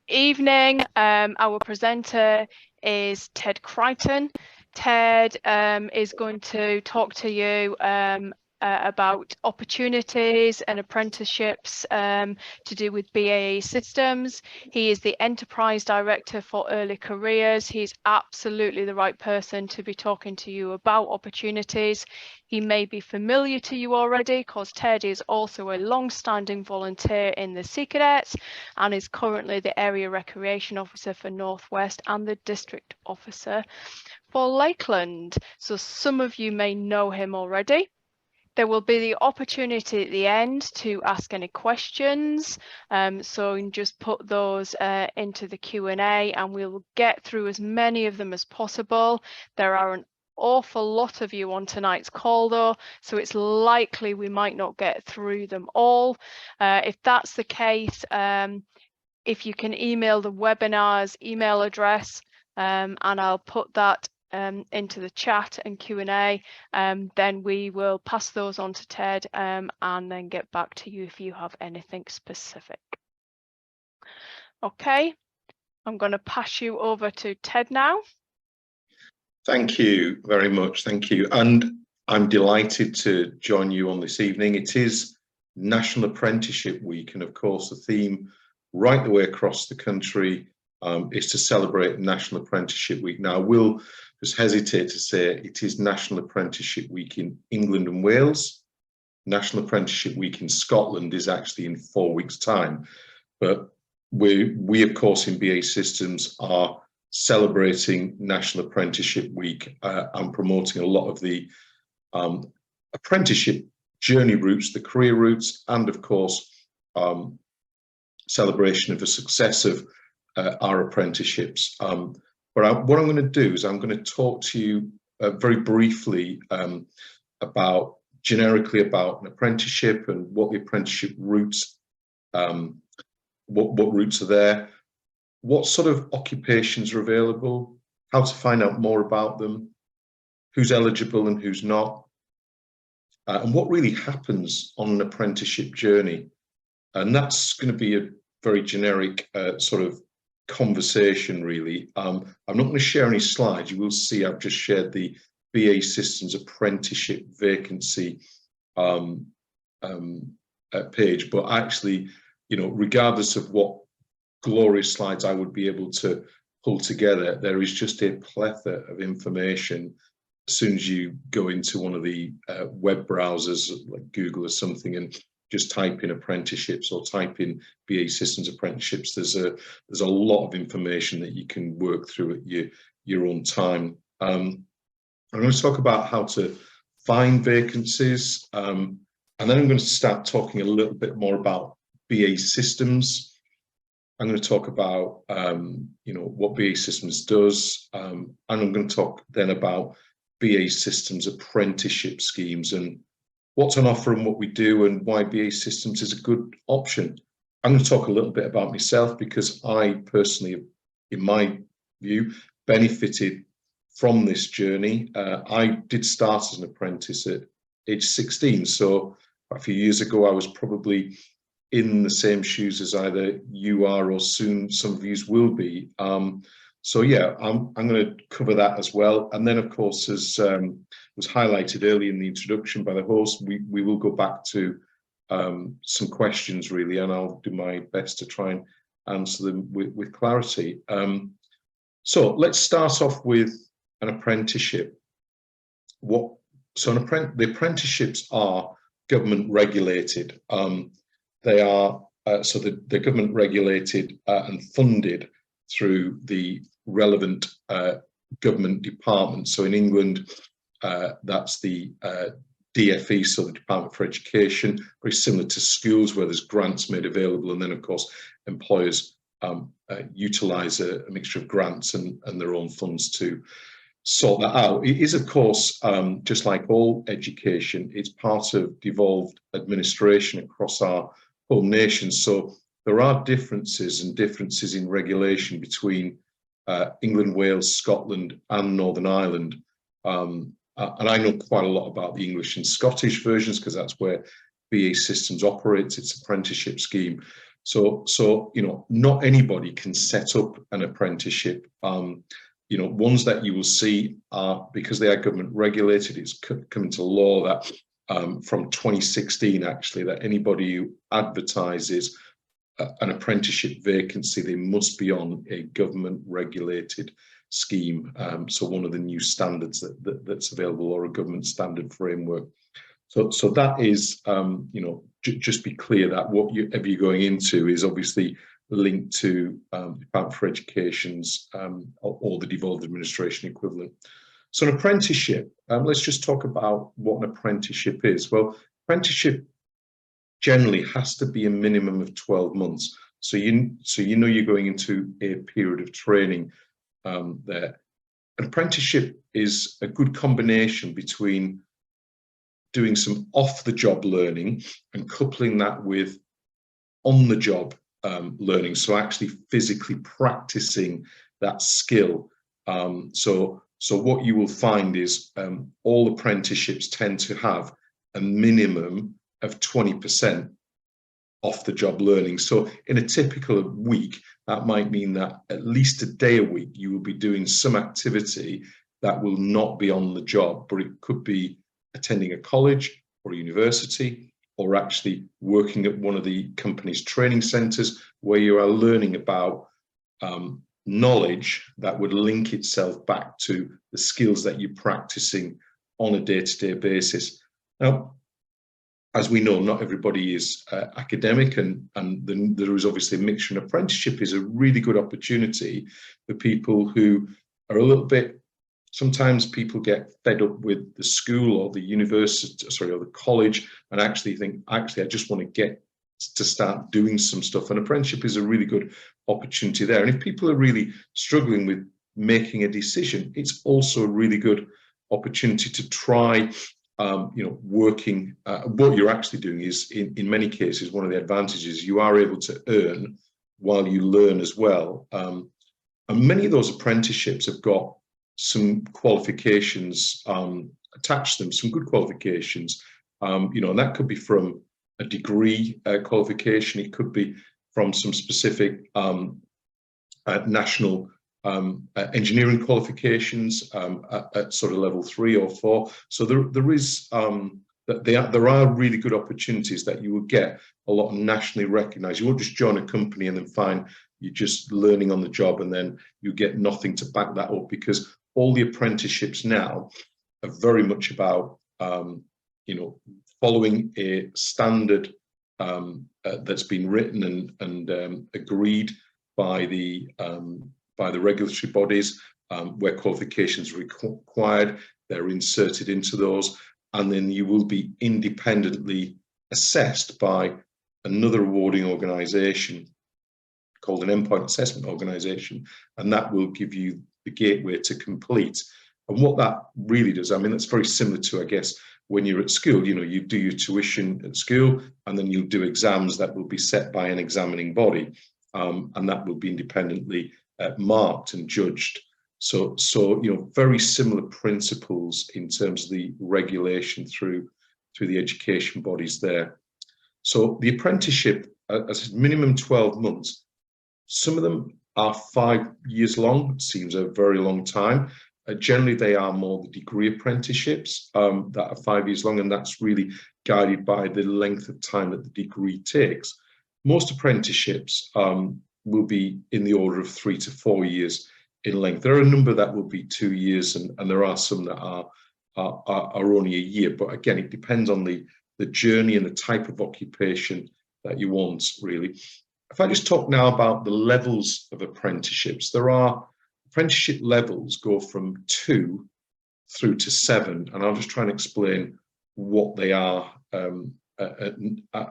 evening. Our presenter is Ted Crichton. Ted is going to talk to you about opportunities and apprenticeships to do with BAE Systems. He is the Enterprise Director for Early Careers. He's absolutely the right person to be talking to you about opportunities. He may be familiar to you already because Ted is also a long-standing volunteer in the Sea Cadets and is currently the Area Recreation Officer for Northwest and the District Officer for Lakeland. So some of you may know him already. There will be the opportunity at the end to ask any questions, so you can just put those into the Q&A and we'll get through as many of them as possible. There are an awful lot of you on tonight's call though, so it's likely we might not get through them all. If that's the case, if you can email the webinar's email address, and I'll put that into the chat and Q&A, then we will pass those on to Ted and then get back to you if you have anything specific. Okay, I'm going to pass you over to Ted now. Thank you very much. Thank you. And I'm delighted to join you on this evening. It is National Apprenticeship Week, and of course the theme right the way across the country is to celebrate National Apprenticeship Week. Now, I will just hesitate to say it is National Apprenticeship Week in England and Wales. National Apprenticeship Week in Scotland is actually in 4 weeks' time. But we of course, in BAE Systems are celebrating National Apprenticeship Week and promoting a lot of the apprenticeship journey routes, the career routes, and of course, celebration of the success of our apprenticeships. But what I'm going to do is I'm going to talk to you very briefly generically about an apprenticeship and what the apprenticeship routes, what routes are there, what sort of occupations are available, how to find out more about them, who's eligible and who's not, and what really happens on an apprenticeship journey. And that's going to be a very generic sort of conversation, really. I'm not going to share any slides. You will see I've just shared the BAE Systems apprenticeship vacancy page, but actually, you know, regardless of what glorious slides I would be able to pull together, there is just a plethora of information. As soon as you go into one of the web browsers like Google or something and just type in apprenticeships or type in BAE Systems apprenticeships, there's a lot of information that you can work through at your own time. I'm going to talk about how to find vacancies, and then I'm going to start talking a little bit more about BAE Systems. I'm going to talk about you know, what BAE Systems does, and I'm going to talk then about BAE Systems apprenticeship schemes and what's on offer and what we do and why BAE Systems is a good option. I'm going to talk a little bit about myself because I personally, in my view, benefited from this journey. I did start as an apprentice at age 16, so a few years ago I was probably in the same shoes as either you are or soon some of you will be. So yeah, I'm going to cover that as well. And then of course, as was highlighted early in the introduction by the host, we will go back to some questions really, and I'll do my best to try and answer them with clarity. So let's start off with an apprenticeship. The apprenticeships are government regulated. They are they're government regulated and funded through the relevant government departments. So in England, that's the DFE, so the Department for Education, very similar to schools where there's grants made available, and then of course employers utilise a mixture of grants and their own funds to sort that out. It is of course, just like all education, it's part of devolved administration across our home nation. So there are differences in regulation between England, Wales, Scotland and Northern Ireland. And I know quite a lot about the English and Scottish versions because that's where BAE Systems operates its apprenticeship scheme. So you know, not anybody can set up an apprenticeship. You know, ones that you will see are, because they are government regulated, it's come into law that from 2016 actually, that anybody who advertises an apprenticeship vacancy, they must be on a government regulated scheme. So one of the new standards that's available, or a government standard framework. So that is, you know, just be clear that whatever you're going into is obviously linked to Department for Education's or the devolved administration equivalent. So an apprenticeship, let's just talk about what an apprenticeship is. Well, apprenticeship generally has to be a minimum of 12 months. So you know you're going into a period of training there. An apprenticeship is a good combination between doing some off-the-job learning and coupling that with on-the-job learning, so actually physically practicing that skill. So what you will find is all apprenticeships tend to have a minimum of 20% off-the-job learning. So in a typical week, that might mean that at least a day a week you will be doing some activity that will not be on the job, but it could be attending a college or a university, or actually working at one of the company's training centres where you are learning about knowledge that would link itself back to the skills that you're practicing on a day-to-day basis. Now, as we know, not everybody is academic, and there is obviously a mixture. An apprenticeship is a really good opportunity for people who are a little bit, sometimes people get fed up with the school or the university, sorry, or the college, and actually think, actually, I just want to get to start doing some stuff. An apprenticeship is a really good opportunity there. And if people are really struggling with making a decision, it's also a really good opportunity to try, you know, working. What you're actually doing is, in many cases, one of the advantages, you are able to earn while you learn as well. And many of those apprenticeships have got some qualifications attached to them, some good qualifications, you know, and that could be from a degree qualification, it could be from some specific national engineering qualifications at sort of level 3 or 4. So there are really good opportunities that you will get a lot of nationally recognised. You won't just join a company and then find you're just learning on the job and then you get nothing to back that up, because all the apprenticeships now are very much about, you know, following a standard that's been written and agreed by the regulatory bodies, where qualifications are required. They're inserted into those, and then you will be independently assessed by another awarding organisation called an endpoint assessment organisation, and that will give you the gateway to complete. And what that really does, I mean, that's very similar to, I guess, when you're at school, you know, you do your tuition at school and then you'll do exams that will be set by an examining body, and that will be independently marked and judged. So, you know, very similar principles in terms of the regulation through the education bodies there. So the apprenticeship, as minimum 12 months, some of them are 5 years long. It seems a very long time. Generally, they are more the degree apprenticeships that are 5 years long, and that's really guided by the length of time that the degree takes. Most apprenticeships will be in the order of 3 to 4 years in length. There are a number that will be 2 years, and there are some that are only a year. But again, it depends on the journey and the type of occupation that you want, really. If I just talk now about the levels of apprenticeships, there are apprenticeship levels go from 2 through to 7, and I'll just try and explain what they are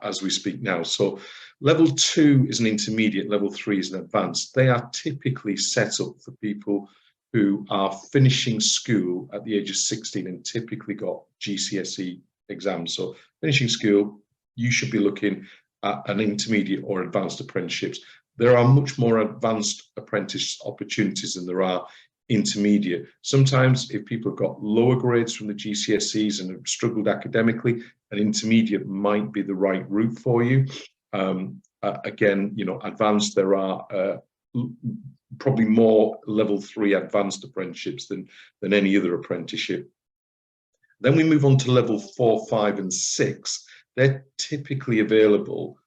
as we speak now. So level 2 is an intermediate, level 3 is an advanced. They are typically set up for people who are finishing school at the age of 16 and typically got GCSE exams. So finishing school, you should be looking at an intermediate or advanced apprenticeships. There are much more advanced apprentice opportunities than there are intermediate. Sometimes if people have got lower grades from the GCSEs and have struggled academically, an intermediate might be the right route for you. again, you know, advanced, there are probably more level 3 advanced apprenticeships than any other apprenticeship. Then we move on to level 4, 5, and 6. They're typically available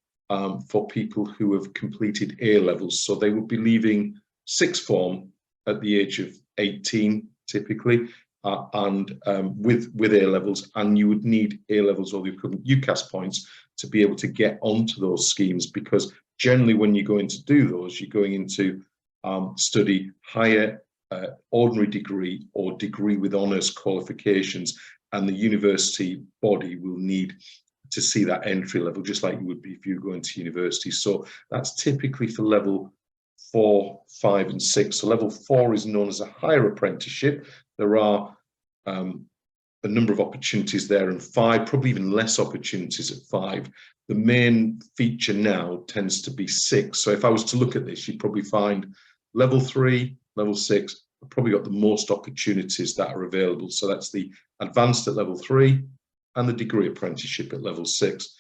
for people who have completed A levels. So they would be leaving sixth form at the age of 18, typically, and with A levels, and you would need A levels or the equivalent UCAS points to be able to get onto those schemes, because generally when you're going to do those, you're going into study higher ordinary degree or degree with honours qualifications, and the university body will need to see that entry level, just like you would be if you were going to university. So that's typically for level 4, 5, and 6. So level 4 is known as a higher apprenticeship. There are a number of opportunities there, and 5, probably even less opportunities at 5. The main feature now tends to be 6. So if I was to look at this, you'd probably find level 3, level 6, I've probably got the most opportunities that are available. So that's the advanced at level 3 and the degree apprenticeship at level 6.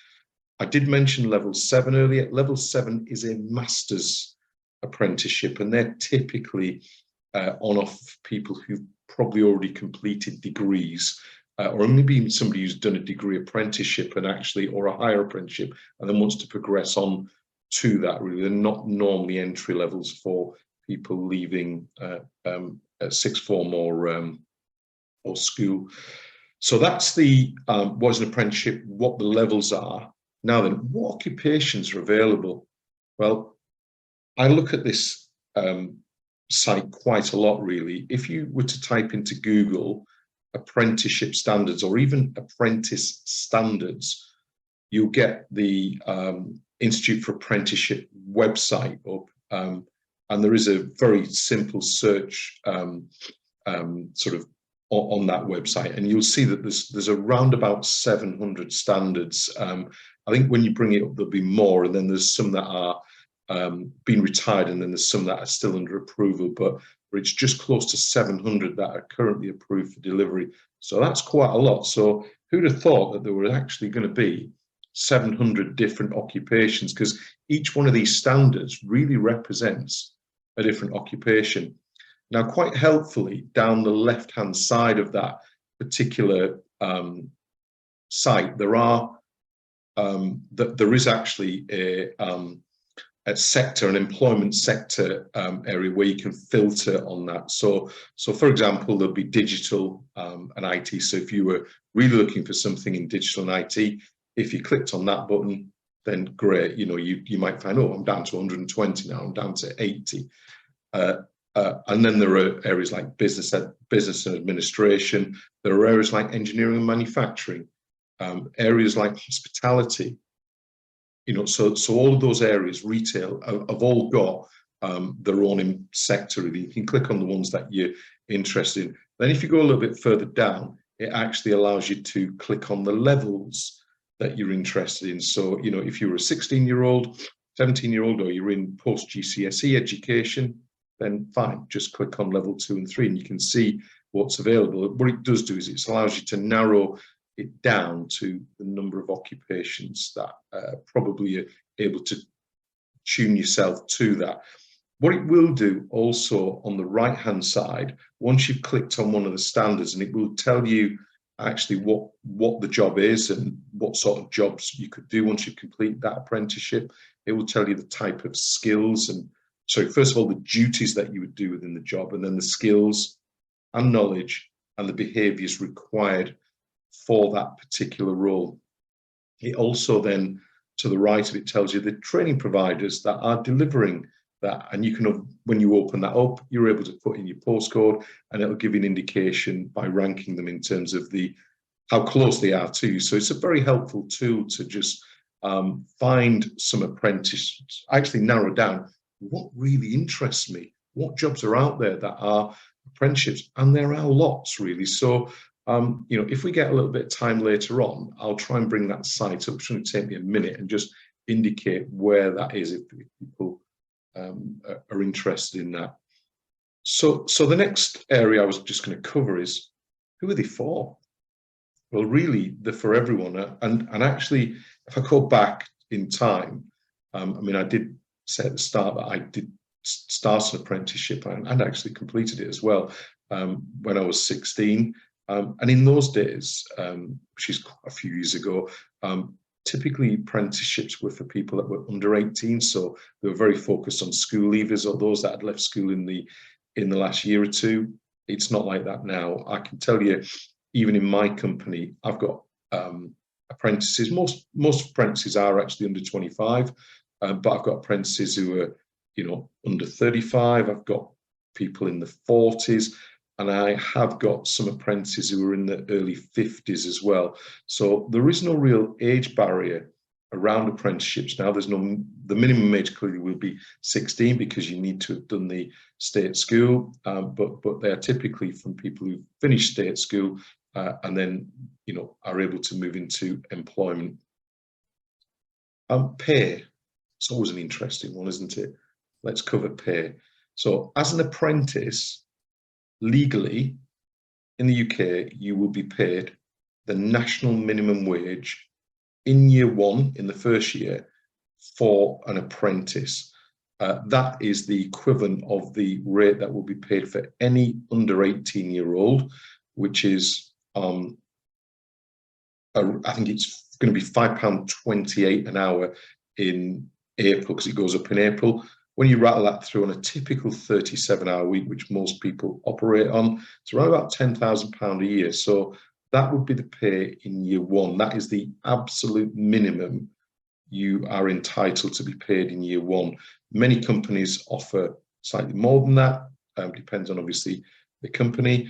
I did mention level 7 earlier. Level 7 is a master's apprenticeship, and they're typically on-off people who've probably already completed degrees, or maybe even somebody who's done a degree apprenticeship and actually, or a higher apprenticeship, and then wants to progress on to that. Really, they're not normally entry levels for people leaving sixth form or school. So that's the what is an apprenticeship, what the levels are. Now then, what occupations are available? Well, I look at this site quite a lot, really. If you were to type into Google apprenticeship standards or even apprentice standards, you'll get the Institute for Apprenticeship website up, and there is a very simple search sort of on that website, and you'll see that there's around about 700 standards. I think when you bring it up, there'll be more, and then there's some that are been retired, and then there's some that are still under approval, but it's just close to 700 that are currently approved for delivery. So that's quite a lot. So who'd have thought that there were actually going to be 700 different occupations, because each one of these standards really represents a different occupation. Now, quite helpfully, down the left-hand side of that particular site, there is actually a sector, an employment sector area where you can filter on that. So for example, there'll be digital and IT. So if you were really looking for something in digital and IT, if you clicked on that button, then great. You know, you might find, oh, I'm down to 120 now, I'm down to 80. And then there are areas like business and administration. There are areas like engineering and manufacturing, areas like hospitality. You know, so all of those areas, retail, have all got their own sector. You can click on the ones that you're interested in. Then if you go a little bit further down, it actually allows you to click on the levels that you're interested in. So, you know, if you're a 16-year-old, 17-year-old, or you're in post-GCSE education, then fine, just click on level 2 and 3 and you can see what's available. What it does do is it allows you to narrow it down to the number of occupations that probably you're able to tune yourself to that. What it will do also on the right-hand side, once you've clicked on one of the standards, and it will tell you actually what the job is and what sort of jobs you could do once you complete that apprenticeship. It will tell you the type of skills and, so first of all, the duties that you would do within the job, and then the skills and knowledge and the behaviours required for that particular role. It also then, to the right of it, tells you the training providers that are delivering that, and you can, when you open that up, you're able to put in your postcode, and it'll give you an indication by ranking them in terms of how close they are to you. So it's a very helpful tool to just find some apprentices, actually narrow down what really interests me, what jobs are out there that are apprenticeships, and there are lots really. So you know, if we get a little bit of time later on, I'll try and bring that site up. It's going to take me a minute and just indicate where that is if people are interested in that. So the next area I was just going to cover is, who are they for? Well, really, they're for everyone. And actually, if I go back in time, I mean, I did say at the start that I did start an apprenticeship and actually completed it as well when I was 16. And in those days, which is a few years ago, typically apprenticeships were for people that were under 18, so they were very focused on school leavers or those that had left school in the last year or two. It's not like that now. I can tell you, even in my company, I've got apprentices. Most apprentices are actually under 25, but I've got apprentices who are, you know, under 35. I've got people in the 40s. And I have got some apprentices who are in the early 50s as well. So there is no real age barrier around apprenticeships now. There's no, the minimum age clearly will be 16 because you need to have done the state school, but they are typically from people who finish state school and then, you know, are able to move into employment. Pay, it's always an interesting one, isn't it? Let's cover pay. So as an apprentice, legally, in the UK, you will be paid the national minimum wage in year one, in the first year, for an apprentice. That is the equivalent of the rate that will be paid for any under 18-year-old, which is, I think it's going to be £5.28 an hour in April, because it goes up in April. When you rattle that through on a typical 37-hour week, which most people operate on, it's around about £10,000 a year. So that would be the pay in year one. That is the absolute minimum you are entitled to be paid in year one. Many companies offer slightly more than that. Depends on obviously the company.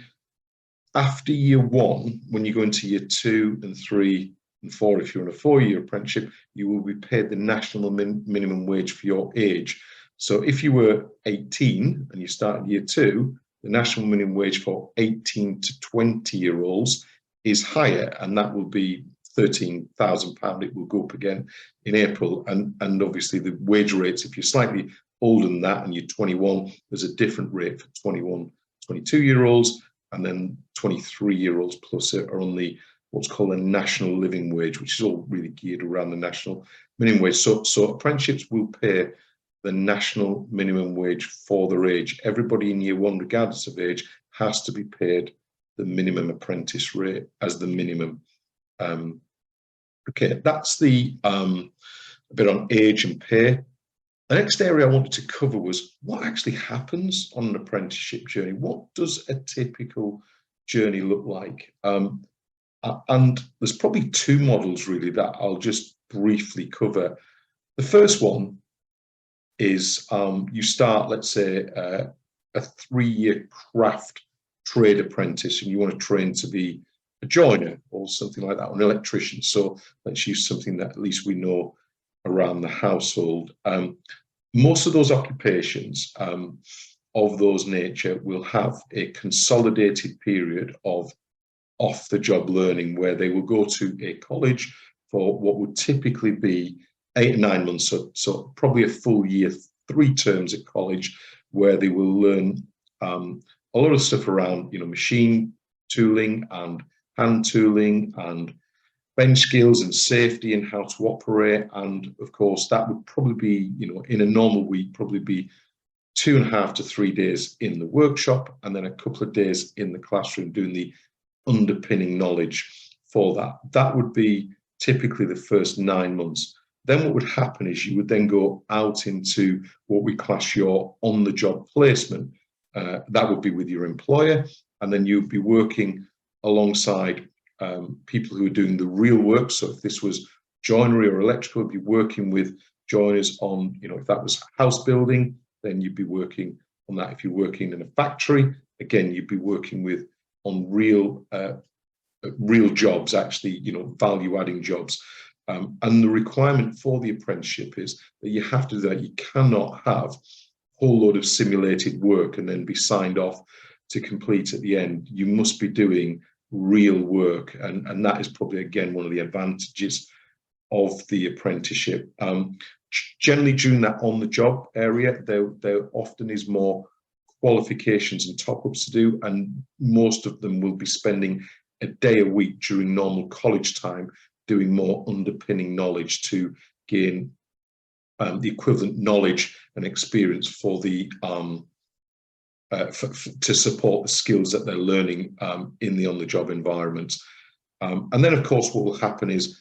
After year one, when you go into year 2 and 3 and 4, if you're on a 4-year apprenticeship, you will be paid the national minimum wage for your age. So if you were 18 and you started year 2, the national minimum wage for 18 to 20-year-olds is higher, and that will be £13,000. It will go up again in April. And obviously the wage rates, if you're slightly older than that and you're 21, there's a different rate for 21, 22-year-olds, and then 23-year-olds plus are on the what's called a national living wage, which is all really geared around the national minimum wage. So apprenticeships will pay the national minimum wage for their age. Everybody in year one, regardless of age, has to be paid the minimum apprentice rate as the minimum. Okay, that's the bit on age and pay. The next area I wanted to cover was what actually happens on an apprenticeship journey. What does a typical journey look like? And there's probably 2 models really that I'll just briefly cover. The first one is you start, let's say, a 3-year craft trade apprentice, and you want to train to be a joiner or something like that, or an electrician. So let's use something that at least we know around the household. Most of those occupations of those nature will have a consolidated period of off-the-job learning, where they will go to a college for what would typically be 8 or 9 months, so probably a full year, 3 terms at college, where they will learn a lot of stuff around, you know, machine tooling and hand tooling and bench skills and safety and how to operate. And of course, that would probably be, you know, in a normal week, probably be 2.5 to 3 days in the workshop, and then a couple of days in the classroom doing the underpinning knowledge for that. That would be typically the first 9 months. Then what would happen is you would then go out into what we class your on-the-job placement. That would be with your employer, and then you'd be working alongside people who are doing the real work. So if this was joinery or electrical, you'd be working with joiners on, you know, if that was house building, then you'd be working on that. If you're working in a factory, again, you'd be working with on real jobs, actually, you know, value-adding jobs. And the requirement for the apprenticeship is that you have to do that. You cannot have a whole load of simulated work and then be signed off to complete at the end. You must be doing real work, and that is probably, again, one of the advantages of the apprenticeship. Generally, during that on-the-job area, there often is more qualifications and top-ups to do, and most of them will be spending a day a week during normal college time doing more underpinning knowledge to gain the equivalent knowledge and experience for the to support the skills that they're learning in the on-the-job environment. And then, of course, what will happen is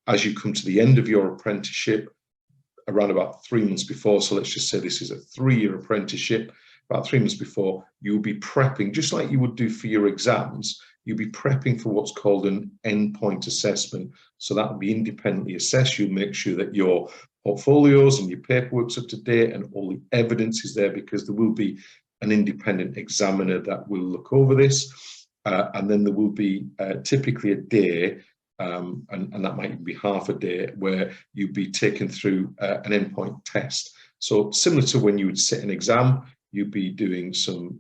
as you come to the end of your apprenticeship, around about 3 months before, so let's just say this is a 3-year apprenticeship, about 3 months before, you'll be prepping, just like you would do for your exams, you'll be prepping for what's called an endpoint assessment. So that will be independently assessed. You'll make sure that your portfolios and your paperwork's up to date and all the evidence is there, because there will be an independent examiner that will look over this. And then there will be typically a day, and that might even be half a day, where you'd be taken through an endpoint test. So similar to when you would sit an exam, you'd be doing some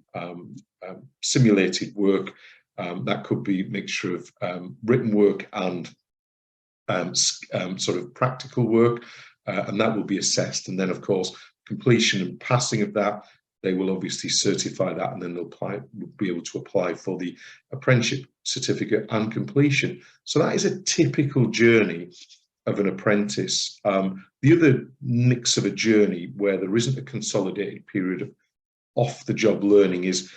simulated work. That could be a mixture of written work and sort of practical work, and that will be assessed. And then, of course, completion and passing of that, they will obviously certify that, and then they'll be able to apply for the apprenticeship certificate and completion. So that is a typical journey of an apprentice. The other mix of a journey where there isn't a consolidated period of off-the-job learning is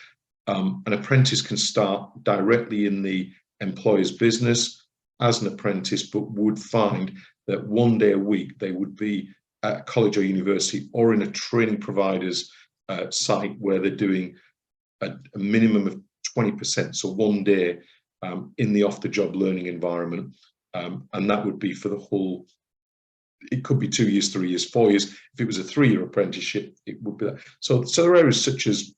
an apprentice can start directly in the employer's business as an apprentice, but would find that 1 day a week they would be at a college or university or in a training provider's site where they're doing a minimum of 20%, so 1 day in the off-the-job learning environment, and that would be for the whole. It could be 2 years, 3 years, 4 years. If it was a 3-year apprenticeship, it would be that. So there are areas such as,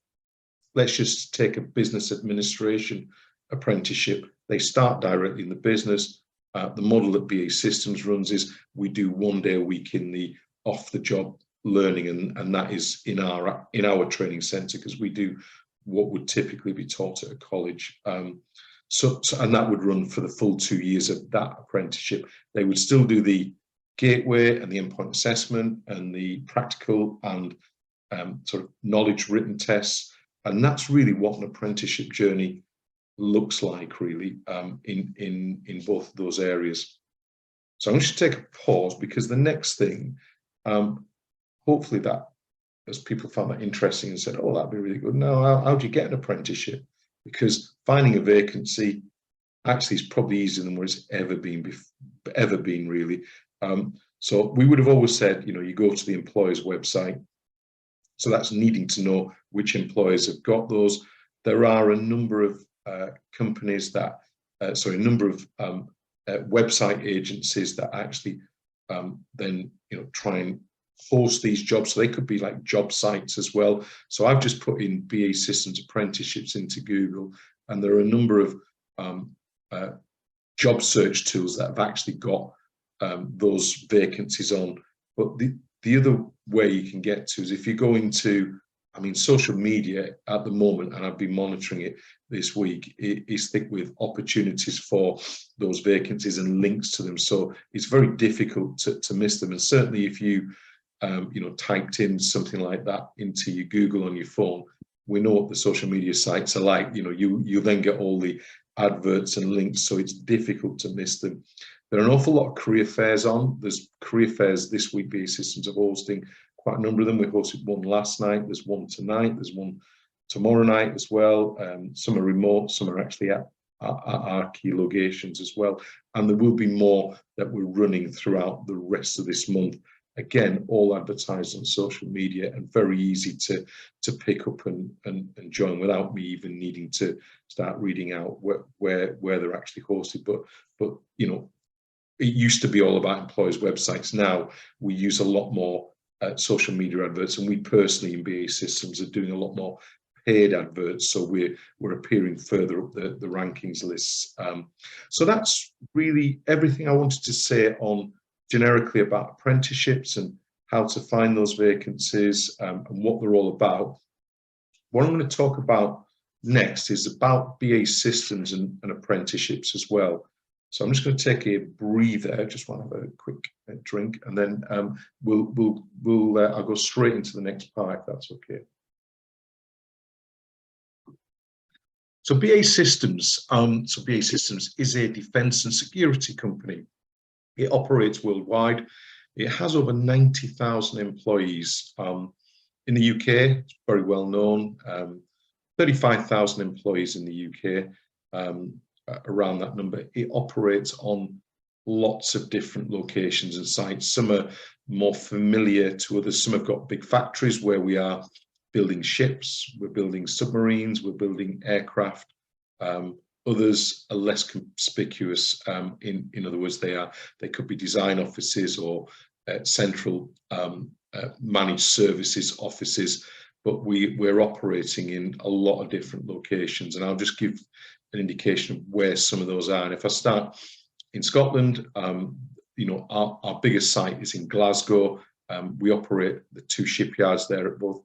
let's just take a business administration apprenticeship. They start directly in the business. The model that BAE Systems runs is we do 1 day a week in the off-the-job learning, and that is in our training centre, because we do what would typically be taught at a college. So and that would run for the full 2 years of that apprenticeship. They would still do the gateway and the endpoint assessment and the practical and sort of knowledge written tests, and that's really what an apprenticeship journey looks like, really, in both of those areas. So I'm just take a pause, because the next thing, hopefully that, as people found that interesting and said, oh, that'd be really good. Now, how do you get an apprenticeship? Because finding a vacancy actually is probably easier than what it's ever been, really. So we would have always said, you go to the employer's website. So that's needing to know which employers have got those. There are a number of companies that, a number of website agencies that actually then try and host these jobs. So they could be like job sites as well. So I've just put in BAE Systems apprenticeships into Google, and there are a number of job search tools that have actually got those vacancies on. But the other way you can get to is if you go into, social media at the moment, and I've been monitoring it this week, is thick with opportunities for those vacancies and links to them. So it's very difficult to miss them. And certainly if you, typed in something like that into your Google on your phone, we know what the social media sites are like. You then get all the adverts and links, so it's difficult to miss them. There are an awful lot of career fairs on. There's career fairs this week. BAE Systems are hosting quite a number of them. We hosted one last night. There's one tonight. There's one tomorrow night as well. Some are remote. Some are actually at our key locations as well. And there will be more that we're running throughout the rest of this month. Again, all advertised on social media and very easy to pick up and join without me even needing to start reading out where they're actually hosted. But it used to be all about employers' websites. Now we use a lot more social media adverts, and we personally in BAE Systems are doing a lot more paid adverts, so we're appearing further up the rankings lists. So that's really everything I wanted to say on generically about apprenticeships and how to find those vacancies and what they're all about. What I'm going to talk about next is about BAE Systems and apprenticeships as well. So I'm just going to take a breather. I just want to have a quick drink, and then I'll go straight into the next part, if that's okay. So BAE Systems, BAE Systems is a defence and security company. It operates worldwide. It has over 90,000 employees. In the UK, it's very well known. 35,000 employees in the UK, around that number. It operates on lots of different locations and sites. Some are more familiar to others. Some have got big factories where we are building ships, we're building submarines, we're building aircraft. Others are less conspicuous. In other words, they could be design offices or central managed services offices, but we're operating in a lot of different locations. And I'll just give an indication of where some of those are. And if I start in Scotland, you know, our biggest site is in Glasgow. We operate the two shipyards there at both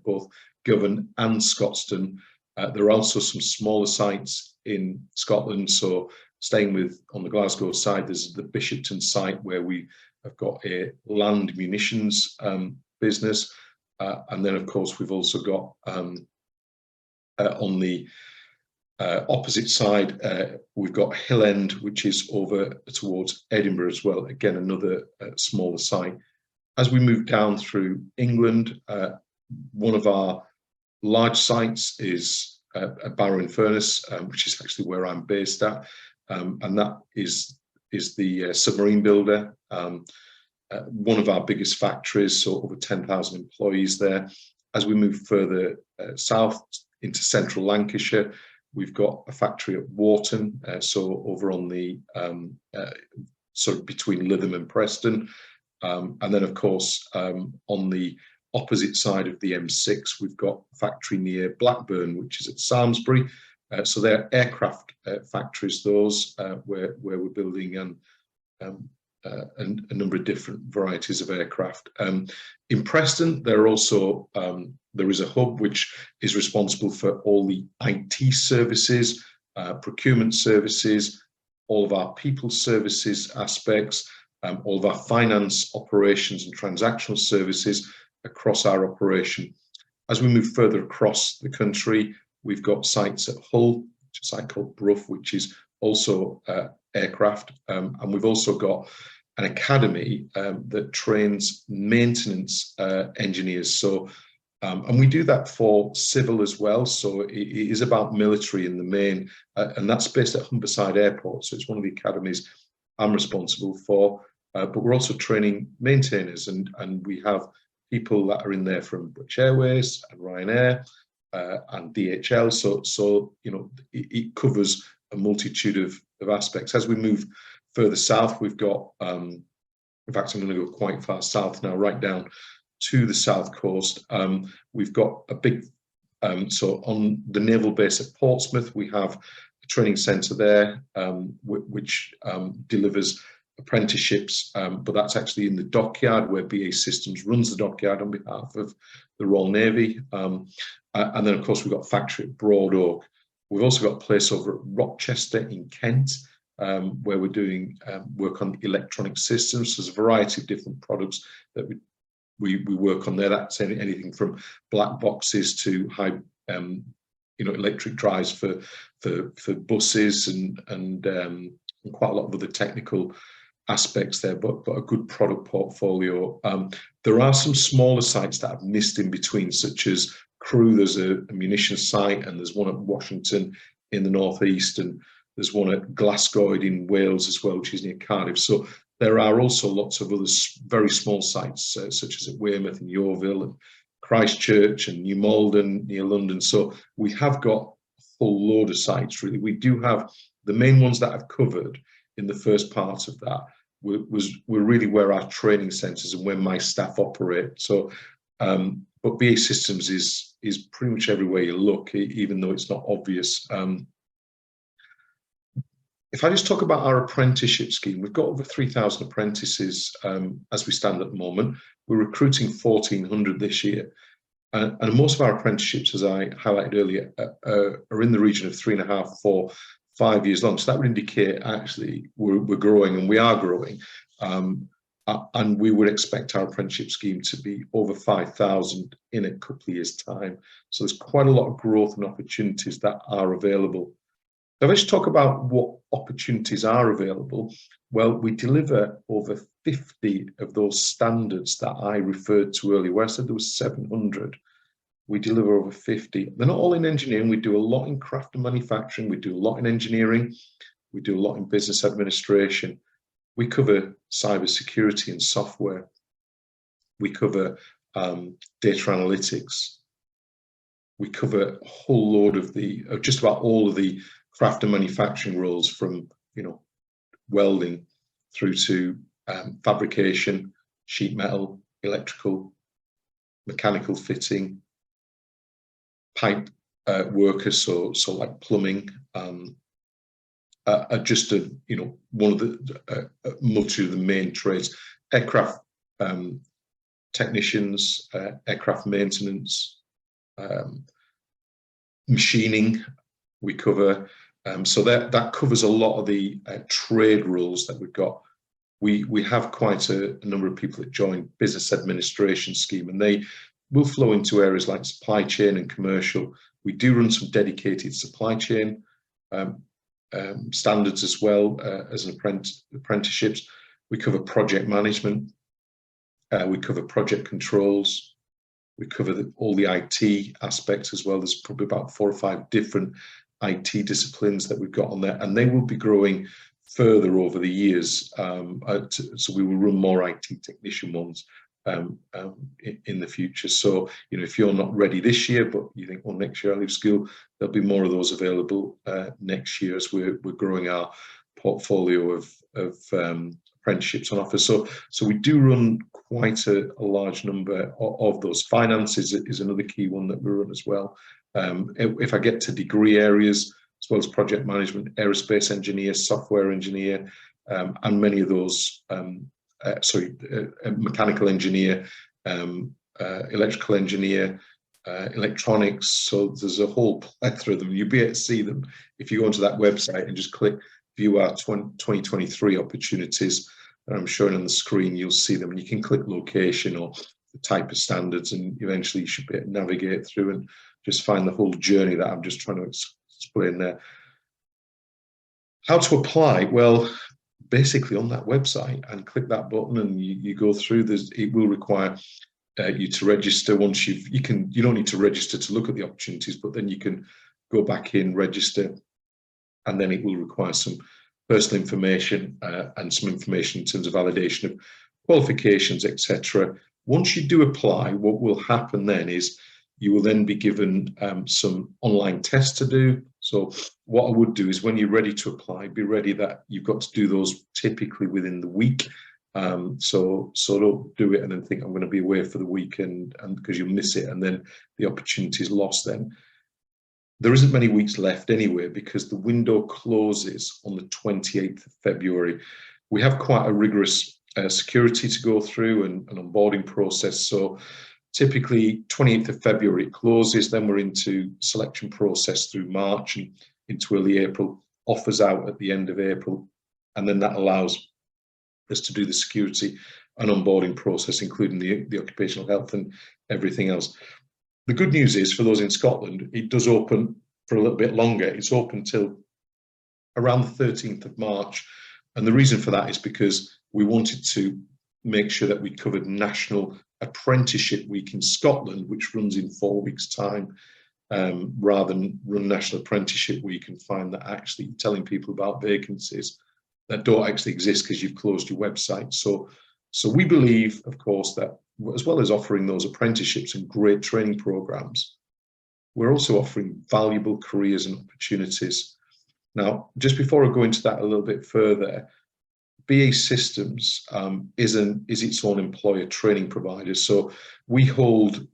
both Govan and Scotstoun. There are also some smaller sites in Scotland. So staying on the Glasgow side, there's the Bishopton site where we have got a land munitions business. And then, of course, we've also got on the opposite side, we've got Hill End, which is over towards Edinburgh as well. Again, another smaller site. As we move down through England, one of our large sites is at Barrow-in-Furness, which is actually where I'm based at, and that is the submarine builder. One of our biggest factories, so over 10,000 employees there. As we move further south into central Lancashire, we've got a factory at Wharton, so over on the sort of between Lytham and Preston. And then, of course, on the opposite side of the M6, we've got a factory near Blackburn, which is at Samlesbury. So they're aircraft factories, those where we're building and a number of different varieties of aircraft. In Preston, there is a hub which is responsible for all the IT services, procurement services, all of our people services aspects, all of our finance operations and transactional services across our operation. As we move further across the country, we've got sites at Hull, which is a site called Brough, which is also aircraft, and we've also got an academy that trains maintenance engineers. So, and we do that for civil as well. So it is about military in the main, and that's based at Humberside Airport. So it's one of the academies I'm responsible for. But we're also training maintainers, and we have people that are in there from British Airways and Ryanair and DHL. So you know, it covers a multitude of aspects. As we move further south, we've got, in fact, I'm going to go quite far south now, right down to the south coast. We've got a big, so on the naval base at Portsmouth, we have a training centre there, which delivers apprenticeships, but that's actually in the dockyard where BAE Systems runs the dockyard on behalf of the Royal Navy. And then, of course, we've got a factory at Broad Oak. We've also got a place over at Rochester in Kent, where we're doing work on electronic systems. So there's a variety of different products that we work on there. That's anything from black boxes to high, you know, electric drives for buses and quite a lot of other technical aspects there, but a good product portfolio. There are some smaller sites that I've missed in between, such as Crewe. There's a munitions site, and there's one at Washington in the northeast, and there's one at Glasgow in Wales as well, which is near Cardiff. So there are also lots of other very small sites, such as at Weymouth and Yeovil and Christchurch and New Malden near London. So we have got a whole load of sites, really. We do have the main ones that I've covered in the first part of that were really where our training centres and where my staff operate. So, but BAE Systems is pretty much everywhere you look, even though it's not obvious. If I just talk about our apprenticeship scheme, we've got over 3,000 apprentices as we stand at the moment. We're recruiting 1,400 this year. And most of our apprenticeships, as I highlighted earlier, are in the region of 3.5, 4, 5 years long. So that would indicate actually we're growing, and we are growing. And we would expect our apprenticeship scheme to be over 5,000 in a couple of years' time. So there's quite a lot of growth and opportunities that are available. Now let's talk about what opportunities are available. Well, we deliver over 50 of those standards that I referred to earlier, where I said there was 700. We deliver over 50. They're not all in engineering. We do a lot in craft and manufacturing. We do a lot in engineering. We do a lot in business administration. We cover cyber security and software. We cover data analytics. We cover a whole load of just about all of the craft and manufacturing roles, from welding through to fabrication, sheet metal, electrical, mechanical fitting, pipe workers, so like plumbing, are just one of the multi of the main trades. Aircraft technicians, aircraft maintenance, machining, we cover. So that covers a lot of the trade roles that we've got. We have quite a number of people that join business administration scheme, and they will flow into areas like supply chain and commercial. We do run some dedicated supply chain standards as well as an apprenticeships. We cover project management. We cover project controls. We cover all the IT aspects as well. There's probably about 4 or 5 different IT disciplines that we've got on there, and they will be growing further over the years. So we will run more IT technician ones in the future. So, if you're not ready this year, but you think, well, next year I leave school, there'll be more of those available next year as we're growing our portfolio of apprenticeships on offer. So we do run quite a large number of those. Finance is another key one that we run as well. If I get to degree areas, as well as project management, aerospace engineer, software engineer, and many of those, mechanical engineer, electrical engineer, electronics. So there's a whole plethora of them. You'll be able to see them if you go onto that website and just click view our 2023 opportunities that I'm showing on the screen. You'll see them, and you can click location or the type of standards, and eventually you should be able to navigate through and just find the whole journey that I'm just trying to explain there. How to apply? Well, basically on that website, and click that button and you go through. It will require you to register. Once you don't need to register to look at the opportunities, but then you can go back in, register, and then it will require some personal information and some information in terms of validation of qualifications, etc. Once you do apply, what will happen then is you will then be given some online tests to do. So what I would do is, when you're ready to apply, be ready that you've got to do those typically within the week. So don't do it and then think I'm going to be away for the weekend, and because you'll miss it and then the opportunity is lost then. There isn't many weeks left anyway, because the window closes on the 28th of February. We have quite a rigorous security to go through and an onboarding process. So typically 28th of February it closes, then we're into selection process through March and into early April, offers out at the end of April, and then that allows us to do the security and onboarding process, including the occupational health and everything else. The good news is, for those in Scotland, it does open for a little bit longer. It's open till around the 13th of March. And the reason for that is because we wanted to make sure that we covered National Apprenticeship Week in Scotland, which runs in 4 weeks' time, rather than run National Apprenticeship Week and find that actually telling people about vacancies that don't actually exist because you've closed your website. So we believe, of course, that as well as offering those apprenticeships and great training programs, we're also offering valuable careers and opportunities. Now, just before I go into that a little bit further, BAE Systems is its own employer training provider. So we hold,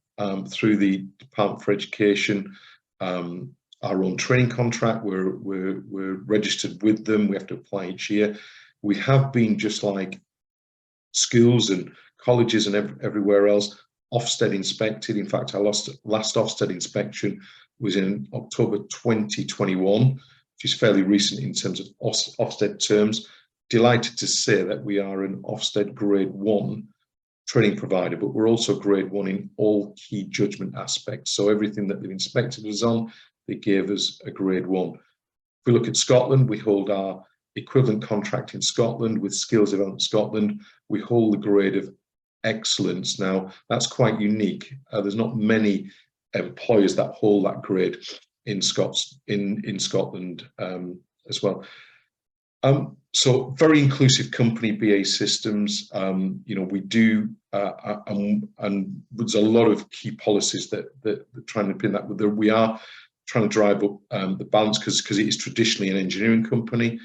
through the Department for Education, our own training contract. We're registered with them. We have to apply each year. We have been, just like schools and colleges and everywhere else, Ofsted inspected. In fact, our last Ofsted inspection was in October 2021, which is fairly recent in terms of Ofsted terms. Delighted to say that we are an Ofsted Grade 1 training provider, but we're also Grade 1 in all key judgment aspects. So everything that they've inspected us on, they gave us a Grade 1. If we look at Scotland, we hold our equivalent contract in Scotland with Skills Development Scotland. We hold the grade of excellence. Now, that's quite unique. There's not many employers that hold that grade in Scotland as well. So very inclusive company, BAE Systems. We do, and there's a lot of key policies that trying to pin that. We are trying to drive up the balance because it is traditionally an engineering company.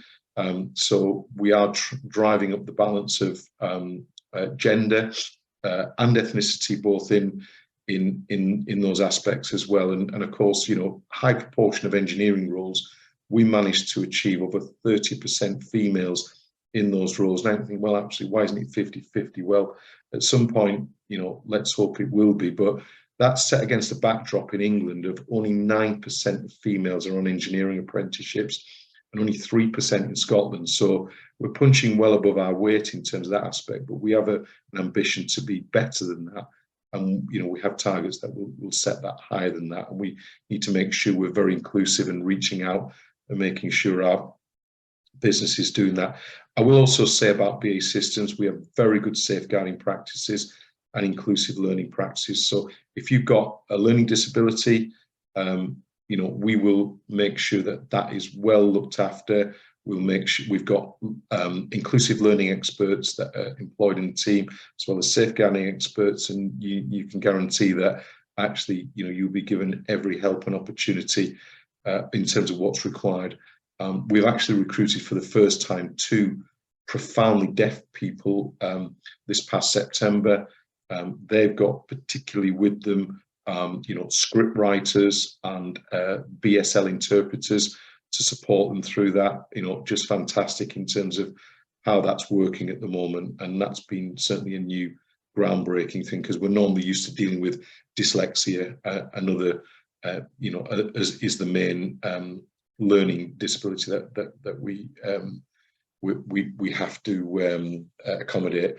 So we are driving up the balance of gender and ethnicity, both in those aspects as well. And of course, high proportion of engineering roles. We managed to achieve over 30% females in those roles. Now I think, well, actually, why isn't it 50-50? Well, at some point, let's hope it will be. But that's set against the backdrop in England of only 9% of females are on engineering apprenticeships and only 3% in Scotland. So we're punching well above our weight in terms of that aspect, but we have an ambition to be better than that. And, we have targets that will set that higher than that. And we need to make sure we're very inclusive and reaching out and making sure our business is doing that. I will also say about BAE Systems, we have very good safeguarding practices and inclusive learning practices. So if you've got a learning disability, we will make sure that is well looked after. We'll make sure we've got inclusive learning experts that are employed in the team, as well as safeguarding experts, and you can guarantee that actually, you'll be given every help and opportunity in terms of what's required. We've actually recruited for the first time 2 profoundly deaf people this past September. They've got particularly with them, script writers and BSL interpreters to support them through that. Just fantastic in terms of how that's working at the moment. And that's been certainly a new groundbreaking thing, because we're normally used to dealing with dyslexia, another is the main learning disability that we have to accommodate.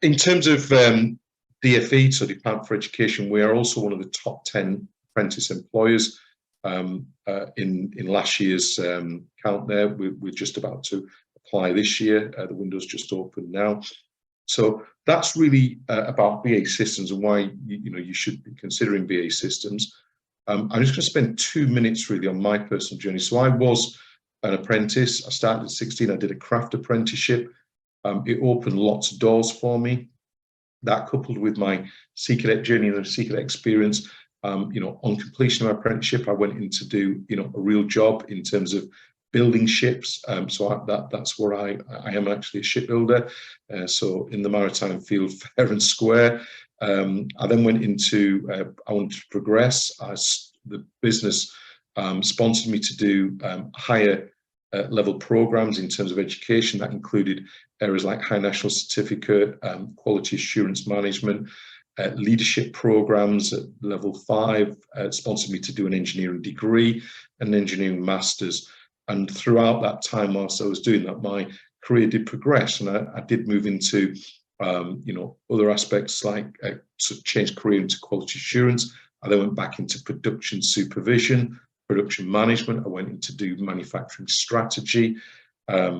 In terms of DFE, so Department for Education, we are also one of the top 10 apprentice employers in last year's count there. We're just about to apply this year. The window's just opened now. So that's really about BAE Systems and why you should be considering BAE Systems. I'm just going to spend 2 minutes really on my personal journey. So I was an apprentice. I started at 16. I did a craft apprenticeship. It opened lots of doors for me. That, coupled with my Sea Cadet journey and the Sea Cadet experience, on completion of my apprenticeship, I went in to do a real job in terms of building ships. So that's where I am actually a shipbuilder. So in the maritime field, fair and square. I then went into, I wanted to progress. The business sponsored me to do higher level programs in terms of education. That included areas like high national certificate, quality assurance management, leadership programs at level 5, sponsored me to do an engineering degree, an engineering master's. And throughout that time, whilst I was doing that, my career did progress, and I did move into other aspects, like sort of changed career into quality assurance. I then went back into production supervision, production management. I went in to do manufacturing strategy. I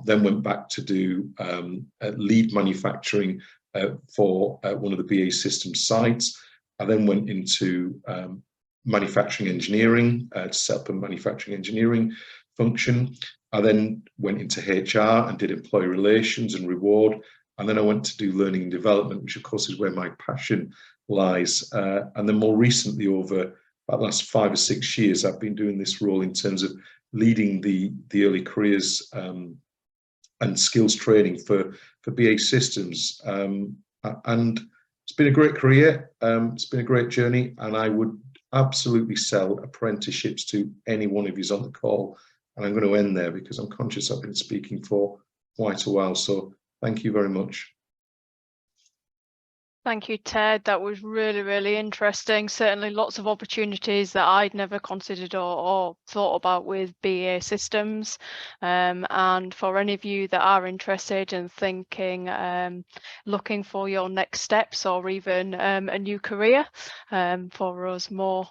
then went back to do lead manufacturing for one of the BAE Systems sites. I then went into manufacturing engineering to set up a manufacturing engineering function. I then went into HR and did employee relations and reward. And then I went to do learning and development, which of course is where my passion lies. And then more recently, over about the last 5 or 6 years, I've been doing this role in terms of leading the early careers and skills training for BAE Systems. And it's been a great career. It's been a great journey, and I would absolutely sell apprenticeships to any one of you on the call. And I'm going to end there because I'm conscious I've been speaking for quite a while. So thank you very much. Thank you, Ted. That was really, really interesting. Certainly lots of opportunities that I'd never considered or thought about with BAE Systems. And for any of you that are interested in thinking, looking for your next steps or even a new career, for us more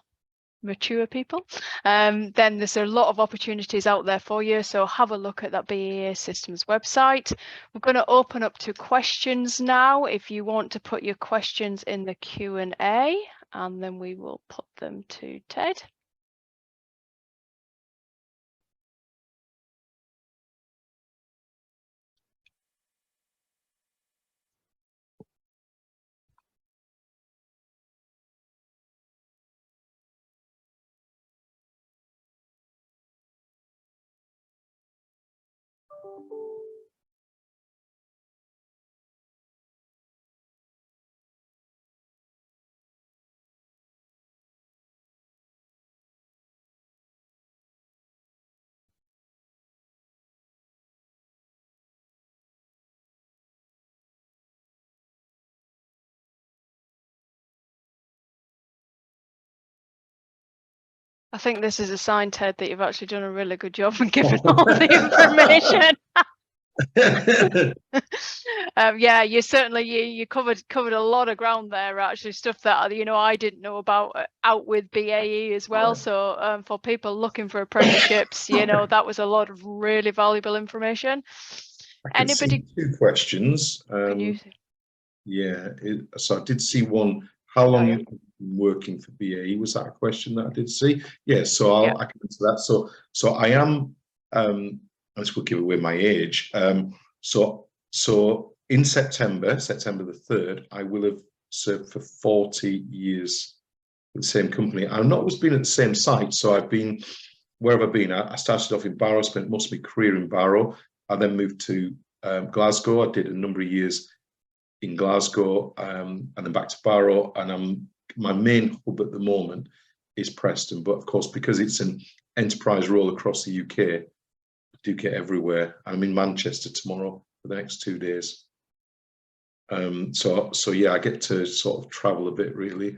mature people, then there's a lot of opportunities out there for you. So have a look at that BAE Systems website. We're going to open up to questions now. If you want to put your questions in the Q&A, and then we will put them to Ted. I think this is a sign, Ted, that you've actually done a really good job and given all the information. Yeah, you certainly you covered a lot of ground there. Actually, stuff that I didn't know about out with BAE as well. So for people looking for apprenticeships, that was a lot of really valuable information. Anybody? Two questions. Yeah, so I did see one. How long have you been working for BAE? Was that a question that I did see? Yeah, so I can answer that. So I am. This will give away my age. So in September the 3rd, I will have served for 40 years with the same company. I've not always been at the same site, so I've been where I've been. I started off in Barrow, spent most of my career in Barrow. I then moved to Glasgow. I did a number of years in Glasgow, and then back to Barrow, and my main hub at the moment is Preston. But of course, because it's an enterprise role across the UK, I do get everywhere. I'm in Manchester tomorrow for the next 2 days. So yeah, I get to sort of travel a bit really.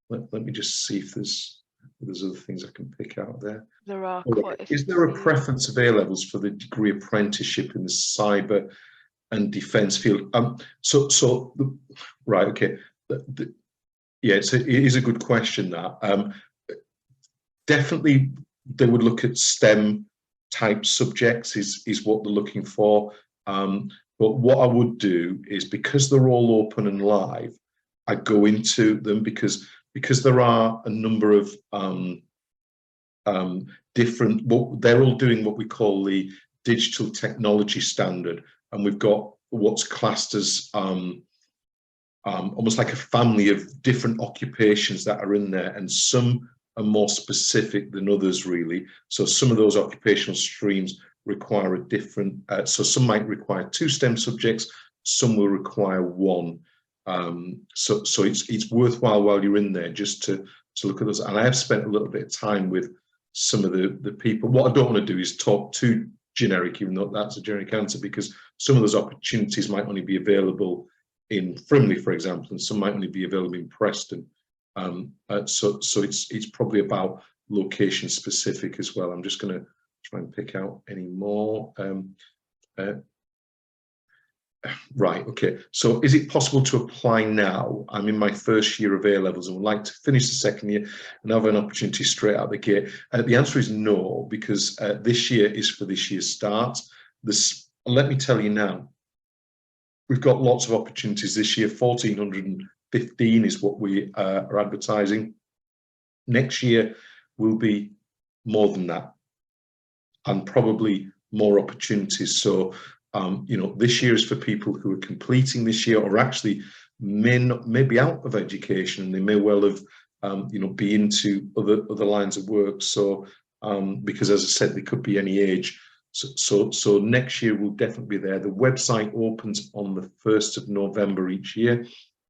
Let me just see if there's other things I can pick out there. There are quite a few. Is there a preference of A-levels for the degree apprenticeship in the cyber and defence field? Right, okay. Yeah, it is a good question. That definitely they would look at STEM type subjects is what they're looking for. But what I would do is, because they're all open and live, I go into them because there are a number of different. They're all doing what we call the digital technology standard, and we've got what's classed as almost like a family of different occupations that are in there, and some are more specific than others really. So some of those occupational streams require a different, so some might require 2 STEM subjects, some will require 1. So it's worthwhile while you're in there just to look at those. And I have spent a little bit of time with some of the people. What I don't want to do is talk too generic, even though that's a generic answer, because some of those opportunities might only be available in Frimley, for example, and some might only be available in Preston. So it's probably about location specific as well. I'm just going to try and pick out any more. Right, okay. So is it possible to apply now? I'm in my first year of A-levels and would like to finish the 2nd year and have an opportunity straight out the gate. The answer is no, because this year is for this year's start. Let me tell you now, we've got lots of opportunities this year. 1,415 is what we are advertising. Next year will be more than that, and probably more opportunities. So, this year is for people who are completing this year, or actually may be out of education, and they may well have, be into other lines of work. So, because as I said, they could be any age. So next year will definitely be there. The website opens on the 1st of November each year,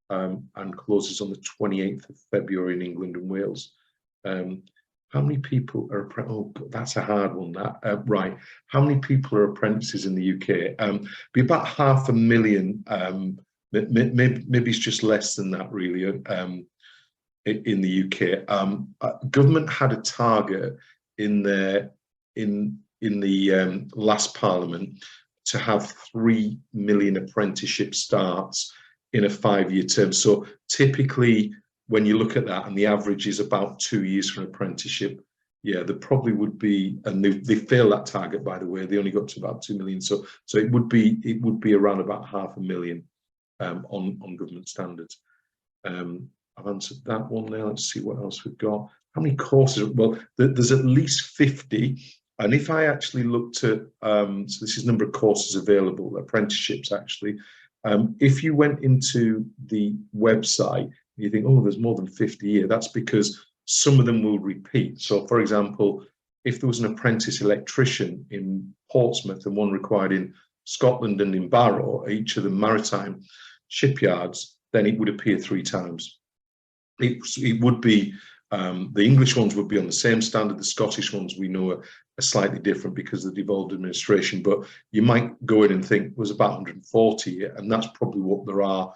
and closes on the 28th of February in England and Wales. How many people are oh, that's a hard one. Right. How many people are apprentices in the UK? Be about 500,000. Maybe it's just less than that, really. In the UK, government had a target in the last Parliament to have 3 million apprenticeship starts in a 5-year term. So typically, when you look at that, and the average is about 2 years for an apprenticeship, yeah, there probably would be, and they failed that target, by the way. They only got to about 2 million, so it would be around about 500,000 on government standards. I've answered that one there. Let's see what else we've got. How many courses? Well, there's at least 50. And if I actually looked at, so this is number of courses available, apprenticeships actually. If you went into the website, you think, oh, there's more than 50 here. That's because some of them will repeat. So, for example, if there was an apprentice electrician in Portsmouth and one required in Scotland and in Barrow, each of the maritime shipyards, then it would appear 3 times. It would be, the English ones would be on the same standard. The Scottish ones we know are slightly different because of the devolved administration, but you might go in and think was about 140, and that's probably what there are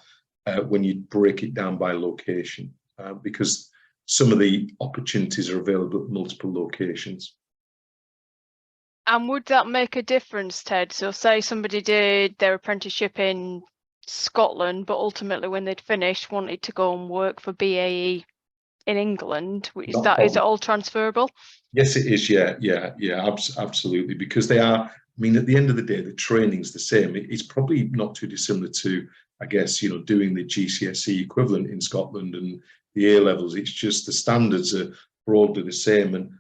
when you break it down by location, because some of the opportunities are available at multiple locations. And would that make a difference, Ted? So say somebody did their apprenticeship in Scotland, but ultimately when they'd finished wanted to go and work for BAE in England. Is it all transferable? Yes, it is. Yeah, absolutely. Because they are, I mean, at the end of the day, the training's the same. It's probably not too dissimilar to, I guess, doing the GCSE equivalent in Scotland and the A levels. It's just the standards are broadly the same. And,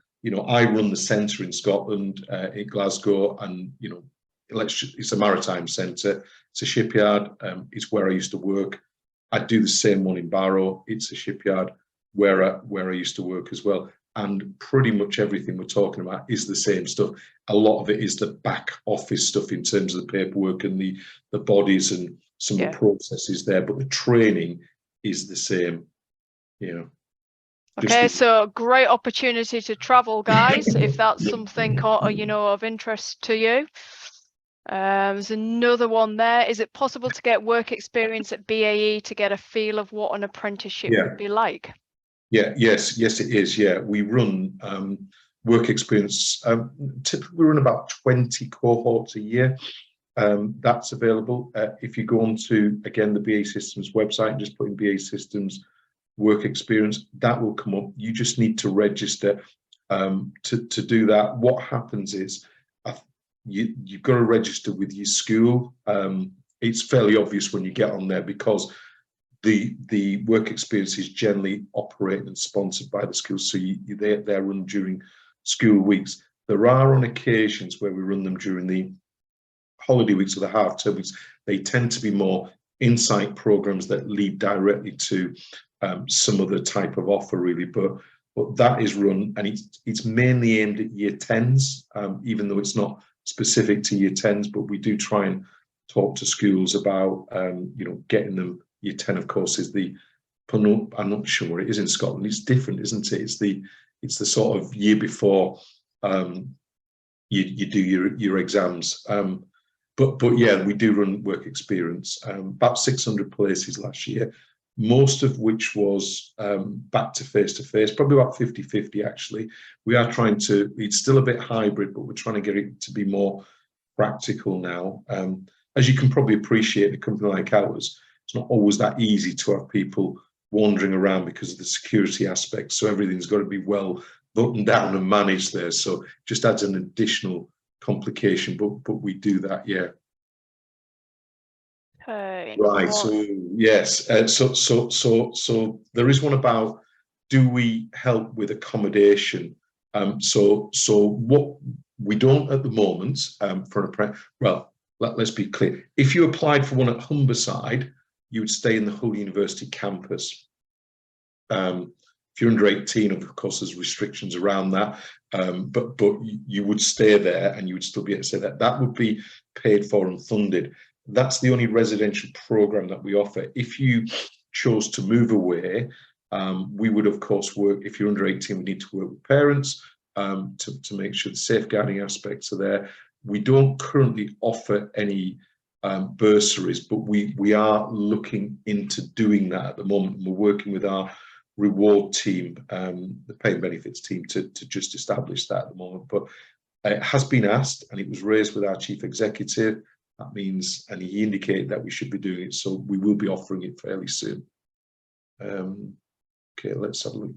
I run the centre in Scotland, in Glasgow, and, it's a maritime centre. It's a shipyard. It's where I used to work. I do the same one in Barrow. It's a shipyard where I used to work as well. And pretty much everything we're talking about is the same stuff. A lot of it is the back office stuff in terms of the paperwork and the bodies and some of the processes there, but the training is the same. Okay, so great opportunity to travel, guys, if that's something of interest to you. There's another one there. Is it possible to get work experience at BAE to get a feel of what an apprenticeship would be like? Yes, it is. Yeah, we run work experience. Typically, we run about 20 cohorts a year. That's available. If you go on to, again, the BAE Systems website and just put in BAE Systems work experience, that will come up. You just need to register to do that. What happens is you've got to register with your school. It's fairly obvious when you get on there because the work experience is generally operated and sponsored by the school, so they're run during school weeks. There are on occasions where we run them during the holiday weeks or the half-term weeks. They tend to be more insight programs that lead directly to some other type of offer, really. But that is run, and it's mainly aimed at year 10s, even though it's not specific to year 10s. But we do try and talk to schools about getting them. Year 10, of course, is I'm not sure what it is in Scotland. It's different, isn't it? It's the sort of year before you do your exams. But yeah, we do run work experience. About 600 places last year, most of which was back to face-to-face, probably about 50-50 actually. We are trying to, it's still a bit hybrid, but we're trying to get it to be more practical now. As you can probably appreciate, a company like ours, it's not always that easy to have people wandering around because of the security aspects. So everything's got to be well buttoned down and managed there. So it just adds an additional complication, but we do that, yeah. Okay. Right. So yes. So there is one about, do we help with accommodation? So what we don't at the moment let's be clear. If you applied for one at Humberside, you would stay in the Hull University campus. If you're under 18, of course, there's restrictions around that, but you would stay there and you would still be able to say that. That would be paid for and funded. That's the only residential program that we offer. If you chose to move away, we would, of course, work. If you're under 18, we need to work with parents to make sure the safeguarding aspects are there. We don't currently offer any bursaries, but we are looking into doing that at the moment. And we're working with our reward team, the pay and benefits team, to just establish that at the moment. But it has been asked, and it was raised with our chief executive. That means, and he indicated that we should be doing it, so we will be offering it fairly soon. Okay, let's have a look.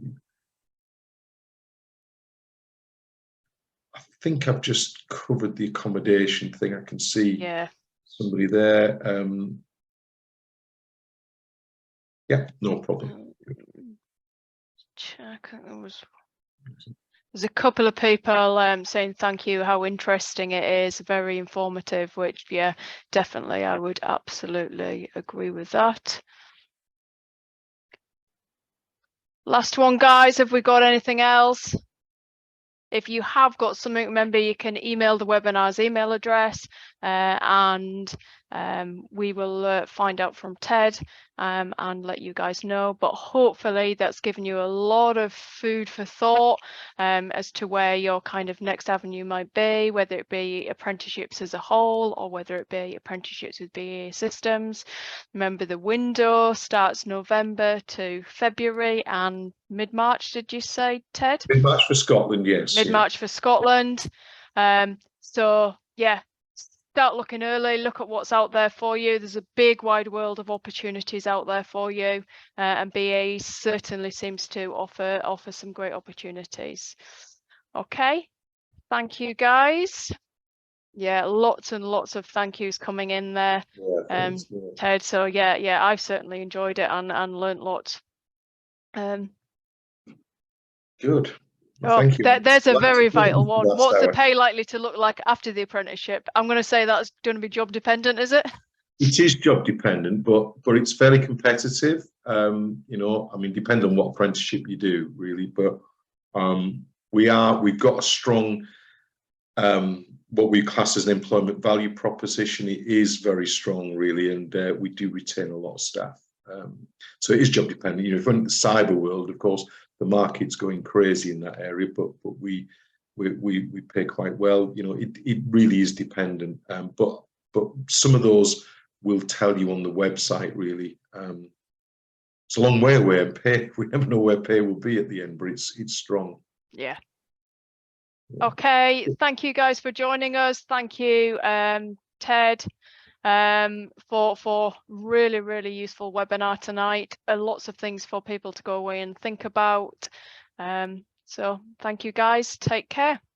I think I've just covered the accommodation thing. I can see somebody there. Yeah, no problem. Check. There's a couple of people saying thank you, how interesting it is, very informative, which, yeah, definitely, I would absolutely agree with that. Last one, guys, have we got anything else? If you have got something, remember you can email the webinar's email address and we will find out from Ted and let you guys know. But hopefully that's given you a lot of food for thought as to where your kind of next avenue might be, whether it be apprenticeships as a whole or whether it be apprenticeships with BAE Systems. Remember, the window starts November to February and mid-March, did you say, Ted? Mid-March for Scotland, yes. Mid-March for Scotland. So yeah, start looking early, look at what's out there for you. There's a big wide world of opportunities out there for you, and BAE certainly seems to offer some great opportunities. Okay, thank you, guys. Yeah, lots and lots of thank yous coming in there, Ted. So yeah, I've certainly enjoyed it and learnt lots. Good. Well, thank you. There's a very vital one. What's the hour. pay likely to look like after the apprenticeship? I'm going to say that's going to be job dependent, is it? It is job dependent, but it's fairly competitive. You know, I mean, depending on what apprenticeship you do, really. But we've got a strong what we class as an employment value proposition. It is very strong, really, and we do retain a lot of staff. So it is job dependent. You know, if we're in the cyber world, of course, the market's going crazy in that area, but we pay quite well. You know, it really is dependent. But some of those will tell you on the website, really. It's a long way away, and pay, we never know where pay will be at the end, but it's strong. Yeah. Okay, thank you guys for joining us. Thank you, Ted, for really useful webinar tonight. Lots of things for people to go away and think about. So thank you guys. Take care.